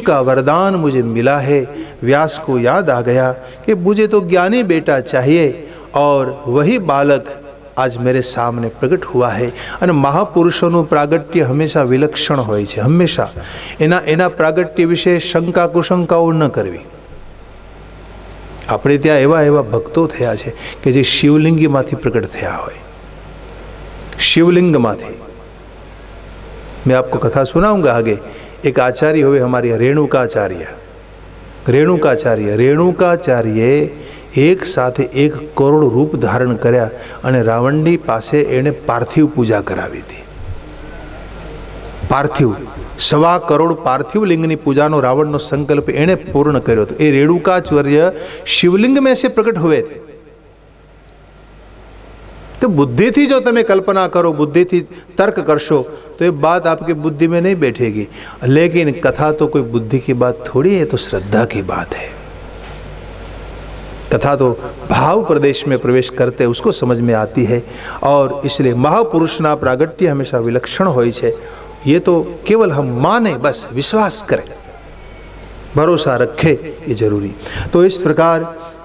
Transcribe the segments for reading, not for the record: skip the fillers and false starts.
का वरदान मुझे मिला है। व्यास को याद आ गया कि मुझे तो ज्ञानी बेटा चाहिए और वही बालक आज मेरे सामने प्रगट हुआ है। અને મહાપુરુષોનું પ્રાગટ્ય હંમેશા વિલક્ષણ હોય છે, હંમેશા એના પ્રાગટ્ય વિશે શંકા કુશંકાઓ ન કરવી। આપણે ત્યાં એવા એવા ભક્તો થયા છે કે જે શિવલિંગમાંથી પ્રગટ થયા હોય, शिवलिंगમાંથી। मैं आपको कथा सुनाऊंगा आगे। एक आचार्य हुए हमारी रेणुकाचार्य एक साथे 1 करोड़ रूप धारण कर्या અને રાવણની પાસે એને પાર્થિવ પૂજા કરાવી હતી। પાર્થિવ 1.25 કરોડ पार्थिव लिंग की पूजा नो रावण नो संकल्प एने पूर्ण कर्यो तो। ये रेणुकाचार्य शिवलिंग में से प्रकट हुए थे। तो बुद्धि थी जो तमे कल्पना करो, बुद्धि थी तर्क करशो तो ये बात आपकी बुद्धि में नहीं बैठेगी। लेकिन कथा तो कोई बुद्धि की बात थोड़ी है, तो श्रद्धा की बात है। कथा तो भाव प्रदेश में प्रवेश करते उसको समझ में आती है। और इसलिए महापुरुषना प्रागट्य हमेशा विलक्षण होय छे। ये तो केवल हम माने, बस विश्वास करें, भरोसा रखे, ये जरूरी। तो इस प्रकार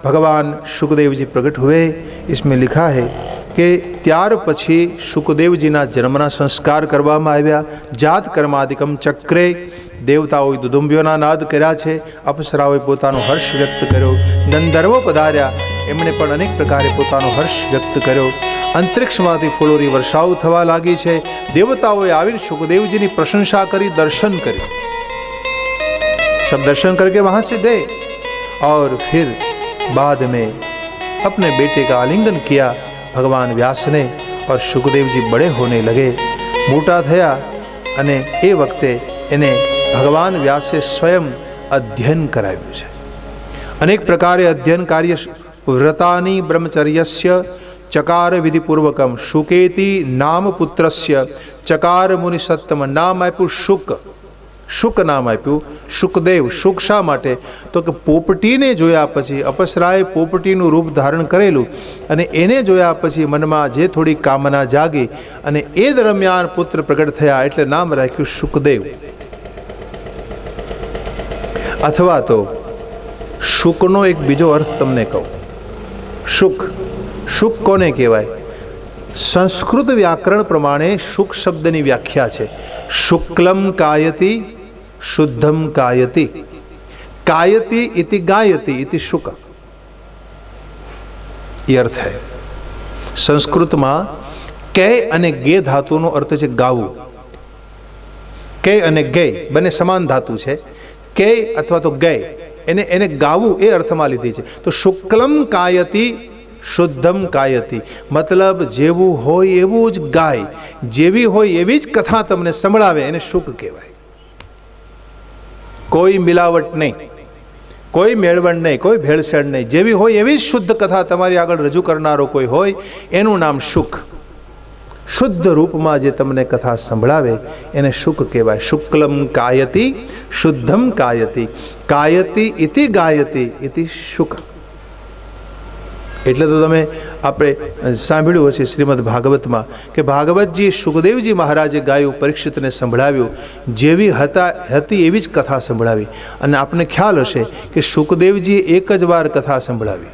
भगवान शुकदेव जी प्रकट हुए। इसमें लिखा है कि त्यार पछी शुकदेव जी ना जन्मना संस्कार करवामां आव्या। जात कर्मादिकम चक्रे देवताओं दुदुंबियोना नाद कर्या छे। अप्सराओं पोतानो हर्ष व्यक्त कर्यो। गंधर्वो पधार्या, एमणे पण अनेक प्रकारे पोतानो हर्ष व्यक्त कर्यो। अंतरिक्षमांथी फूलोनी वर्षाओ थवा लागी छे। देवताओं आवीने शुकदेवजीनी प्रशंसा करी, दर्शन कर्યું। सब दर्शन करके वहां से गए और फिर बाद में अपने बेटे का आलिंगन किया भगवान व्यास ने। और शुकदेव जी बड़े होने लगे, मोटा थया अने ए वखते एने भगवान व्यासे स्वयं अध्ययन कराव्યું છે। अनेक प्रकारे अध्ययन कार्य व्रतानि ब्रह्मचर्यस्य चकार विधिपूर्वकम। शुकेति नाम पुत्रस्य चकार मुनि सत्तम। नाम आप्યું शुक, शुक नाम आप्યું शुकदेव। शुक शा માટે? તો કે પોપટીને જોયા પછી અપસરાએ પોપટીનું રૂપ ધારણ કરેલું અને એને જોયા પછી મનમાં જે થોડી કામના જાગી અને એ દરમિયાન પુત્ર પ્રગટ થયા એટલે નામ રાખ્યું શુકદેવ। અથવા તો શુકનો એક બીજો અર્થ તમને કહું। શુક, શુક કોને કહેવાય? સંસ્કૃત વ્યાકરણ પ્રમાણે શુક શબ્દની વ્યાખ્યા છે શુક્લમ કાયતિ शुद्धम कायति। कायति इति गायति इति शुक, ये अर्थ है। संस्कृत में कै अने गे धातु नो अर्थ है गावू। कै अने गे बने समान धातु है। कै अथवा तो गे एने एने गावू ए अर्थ में लीधी है। तो शुक्लम कायति शुद्धम कायति मतलब जेवू होय एवुं ज गाय, जेवी होय एवी ज कथा तमने संभळावे एने शुक कहेवाय। कोई मिलावट नहीं, कोई मेळवण नहीं, कोई भेळसेळ नहीं, जेवी होय एवी शुद्ध कथा तमारी आगळ रजू करनारो कोई होय एनुं नाम शुक। शुद्ध रूप में जे तमने कथा संभळावे एने शुक कहेवाय। शुक्लम कायति शुद्धम कायति, कायति इति गायति इति शुक। એટલે તો તમે આપણે સાંભળ્યું હશે શ્રીમદ ભાગવતમાં કે ભાગવતજી સુખદેવજી મહારાજે ગાયું, પરીક્ષિતને સંભળાવ્યું, જેવી હતી એવી જ કથા સંભળાવી। અને આપને ખ્યાલ હશે કે સુખદેવજીએ એક જ વાર કથા સંભળાવી,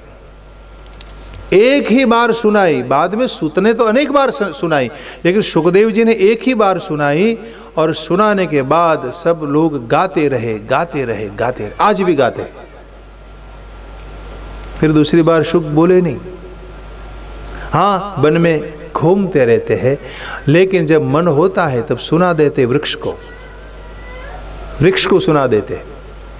एक ही बार सुनाई। बाद में सूत ने तो अनेक बार सुनाई, लेकिन सुखदेव जी ने एक ही बार सुनाई। और सुनाने के बाद सब लोग गाते रहे, गाते रहे, गाते रहे, आज भी गाते। फिर दूसरी बार शुक बोले नहीं। हाँ, वन में घूमते रहते हैं, लेकिन जब मन होता है तब सुना देते वृक्ष को, वृक्ष को सुना देते।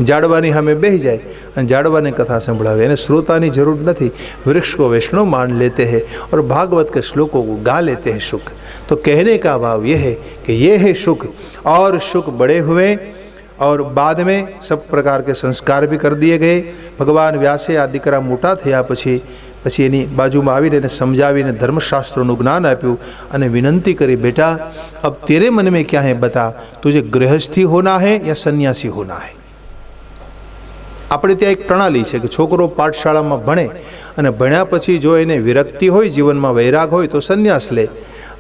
जाड़वानी हमें बेह जाए और जाड़वाने कथा संभळावे, एने श्रोतानी जरूर नहीं। वृक्ष को वैष्णव मान लेते हैं और भागवत के श्लोकों को गा लेते हैं शुक। तो कहने का भाव यह है कि ये है शुक। और शुक बड़े हुए और बाद में सब प्रकार के संस्कार भी कर दिए गए। भगवान व्यासे आ दीकरा मोटा थया પછી એની બાજુમાં આવીને એને સમજાવીને ધર્મશાસ્ત્રોનું જ્ઞાન આપ્યું અને વિનંતી કરી, બેટા अब तेरे मन में क्या है बता, तुझे गृहस्थी होना है या सन्यासी होना है। આપણે ત્યાં એક પ્રણાલી છે કે છોકરો પાઠશાળામાં ભણે અને ભણ્યા પછી જો એને વિરક્તિ હોય, જીવનમાં વૈરાગ હોય તો સંન્યાસ લે,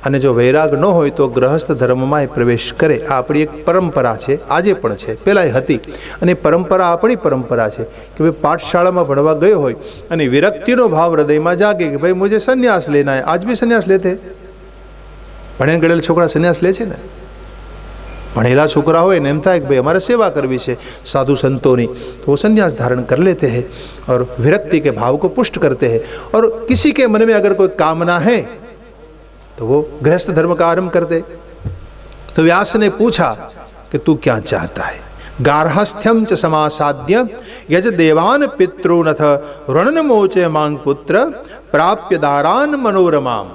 અને જો વૈરાગ ન હોય તો ગ્રહસ્થ ધર્મમાં એ પ્રવેશ કરે. આ આપણી એક પરંપરા છે, આજે પણ છે, પહેલાંય હતી. અને પરંપરા આપણી પરંપરા છે કે ભાઈ પાઠશાળામાં ભણવા ગયો હોય અને વિરક્તિનો ભાવ હૃદયમાં જાગે કે ભાઈ મુझे સંન્યાસ લેના है. આજ भी સંન્યાસ લેતે. ભણેલ ગળેલ છોકરા સંન્યાસ લે છે ને. ભણેલા છોકરા હોય ને એમ થાય કે ભાઈ અમારે સેવા કરવી છે साधु संतों ની, तो वो संन्यास धारण कर लेते हैं और विरक्ति के भाव को पुष्ट करते हैं. और किसी के मन में अगर कोई कामना है तो वो गृहस्थ धर्म का आरंभ करते. तो व्यास ने पूछा कि तू क्या चाहता है. गार्हस्थ्यम च समासाद्य यज देवान पितॄनथ ऋणन मोचे मांग पुत्र प्राप्य दारान मनोरमाम.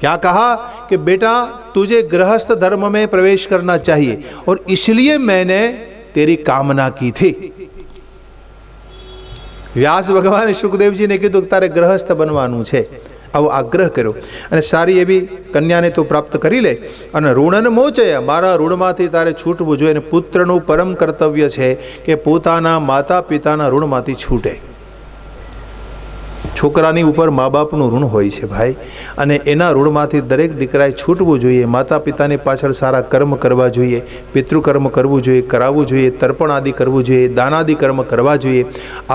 क्या कहा कि बेटा तुझे गृहस्थ धर्म में प्रवेश करना चाहिए और इसलिए मैंने तेरी कामना की थी. व्यास भगवान सुखदेव जी ने कीधुं तारे गृहस्थ बनवानुं छे. આવો આગ્રહ કર્યો અને સારી એવી કન્યાને તો પ્રાપ્ત કરી લે અને ઋણન મોચય, મારા ઋણમાંથી તારે છૂટવું જોઈએ. અને પુત્રનું પરમ કર્તવ્ય છે કે પોતાના માતા પિતાના ઋણમાંથી છૂટે. છોકરાની ઉપર મા બાપનું ઋણ હોય છે ભાઈ, અને એના ઋણમાંથી દરેક દીકરાએ છૂટવું જોઈએ. માતા પિતાની પાછળ સારા કર્મ કરવા જોઈએ, પિતૃકર્મ કરવું જોઈએ, કરાવવું જોઈએ, તર્પણ આદિ કરવું જોઈએ, દાનાદિ કર્મ કરવા જોઈએ.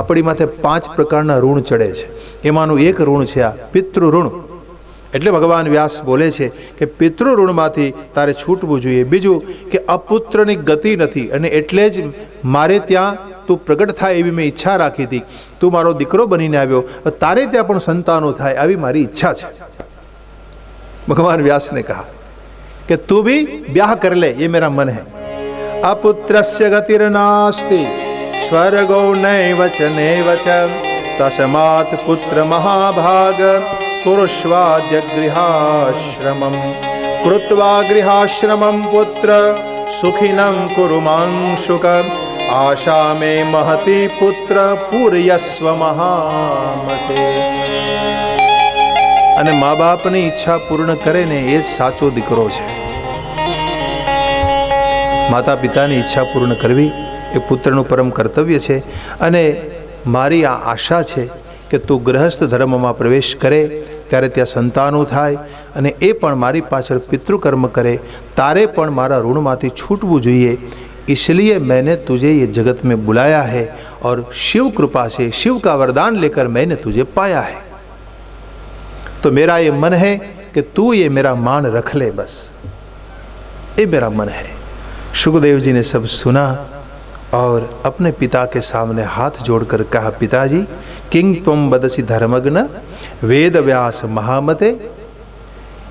આપણી માથે 5 પ્રકારના ઋણ ચડે છે, એમાંનું એક ઋણ છે આ પિતૃ ઋણ. એટલે ભગવાન વ્યાસ બોલે છે કે પિતૃ ઋણમાંથી તારે છૂટવું જોઈએ. બીજું કે અપુત્રની ગતિ નથી અને એટલે જ મારે ત્યાં તું પ્રગટ થાય એવી મેં ઈચ્છા રાખી હતી. તું મારો દીકરો બનીને આવ્યો, તારે ત્યાં પણ સંતાનો થાય આવી મારી ઈચ્છા છે. ભગવાન વ્યાસ ने कहा कि तू भी ब्याह कर ले, ये मेरा मन है. अपुत्रस्य गतिर्नास्ति स्वर्गो नैव च नैव च तस्मात् पुत्र महाभाग कुरुष्वाद्य गृहाश्रमम् कृत्वा गृहाश्रमं पुत्र सुखिनं कुरु मांशुक आशा में महती पुत्र पूर्यस्व महामते. અને મા બાપની ઈચ્છા પૂર્ણ કરે ને એ જ સાચો દીકરો છે. માતા પિતાની ઈચ્છા પૂર્ણ કરવી એ પુત્રનું પરમ કર્તવ્ય છે. અને મારી આ આશા છે કે તું ગૃહસ્થ ધર્મમાં પ્રવેશ કરે ત્યારે ત્યાં સંતાનો થાય અને એ પણ મારી પાછળ પિતૃકર્મ કરે. તારે પણ મારા ઋણમાંથી છૂટવું જોઈએ. इसलिए मैंने तुझे ये जगत में बुलाया है और शिव कृपा से शिव का वरदान लेकर मैंने तुझे पाया है. तो मेरा ये मन है कि तू ये मेरा मान रख ले, बस ये मेरा मन है. सुखदेव जी ने सब सुना और अपने पिता के सामने हाथ जोड़कर कहा, पिताजी किंग त्वं वदसि धर्मज्ञ वेद व्यास महामते.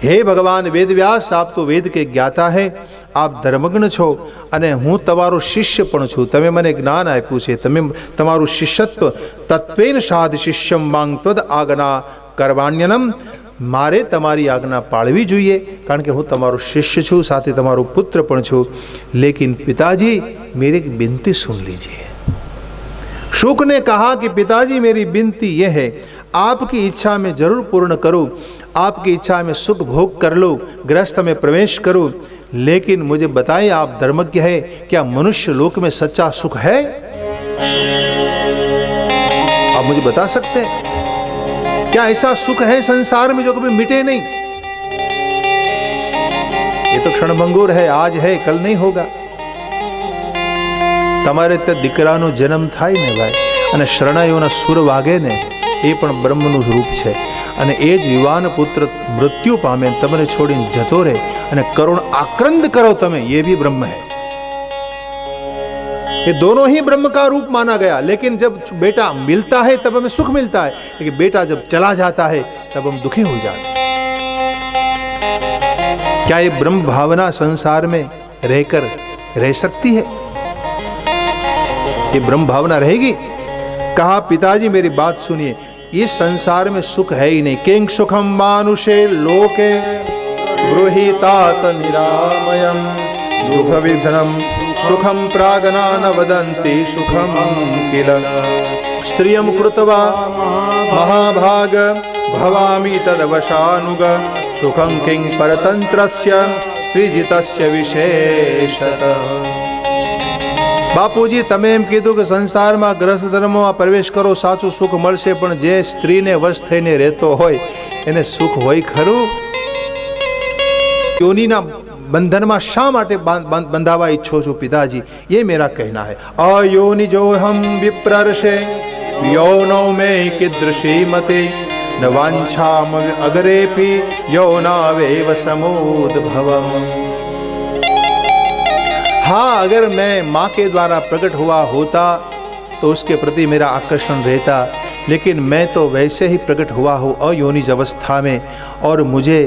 हे भगवान वेद व्यास, आप तो वेद के ज्ञाता है, आप धर्मज्ञ છો અને હું તમારો શિષ્ય પણ છું. તમે મને જ્ઞાન આપ્યું છે, તમે તમારું શિષ્યત્વ તત્વેન સાધ શિષ્યમ માંગ ત્વદ આજ્ઞા કરવાણ્યનમ. મારે તમારી આજ્ઞા પાળવી જોઈએ કારણ કે હું તમારો શિષ્ય છું, સાથે તમારો પુત્ર પણ છું. लेकिन पिताजी मेरी एक विनती सुन लीजिए. शुक ने कहा कि पिताजी मेरी विनती यह है, आपकी इच्छा में जरूर पूर्ण करूं, आपकी इच्छा में सुख भोग कर लो, गृहस्थ में प्रवेश करूं, लेकिन मुझे बताइए आप धर्मज्ञ है, क्या मनुष्य लोक में सच्चा सुख है? आप मुझे बता सकते हैं क्या ऐसा सुख है संसार में जो कभी मिटे नहीं? ये तो क्षणभंगुर है, आज है कल नहीं होगा. તમારે તે દીકરાનો જન્મ થાય ને ભાઈ, અને શરણાઈઓના સુર વાગે ને એ પણ બ્રહ્મનું રૂપ છે. અને એ જ યુવાન પુત્ર મૃત્યુ પામે તમને છોડીને જતો રહે અને કરુણ આક્રંદ કરો તમે, ये भी ब्रह्म है. ये दोनों ही ब्रह्म का रूप माना गया. लेकिन जब बेटा मिलता है तब हमें सुख मिलता है, लेकिन बेटा जब चला जाता है तब हम दुखी हो जाते हैं. क्या ये ब्रह्म भावना संसार में रहकर रह सकती है? ये ब्रह्म भावना रहेगी? कहा पिताजी मेरी बात सुनिए, इस संसार में सुख है ही नहीं. किंग सुखम मानुषे लोके ब्रूहितात निरामयम दुख विघ्नम सुखम प्रागना न वदन्ति सुखम किल. स्त्रियम कृत्वा महाभाग भवामि तदवशानुग सुखम किंग परतंत्रस्य स्त्रीजितस्य विशेषत. બાપુજી તમે એમ કીધું કે સંસારમાં ગ્રસ્થ ધર્મમાં પ્રવેશ કરો સાચું સુખ મળશે, પણ જે સ્ત્રીને વશ થઈને રહેતો હોય એને સુખ હોય ખરું? યોનિના બંધનમાં શા માટે બંધાવા ઈચ્છો છો પિતાજી, એ મેરા કહેના હૈ. અયોનિજો હમ વિપ્રર્ષે યૌનો મે કીદૃશી મતે ન વાંછામ અગરેપી यौनावेव समुद्भवम्. हाँ, अगर मैं माँ के द्वारा प्रकट हुआ होता तो उसके प्रति मेरा आकर्षण रहता, लेकिन मैं तो वैसे ही प्रकट हुआ हूँ अयोनिज अवस्था में, और मुझे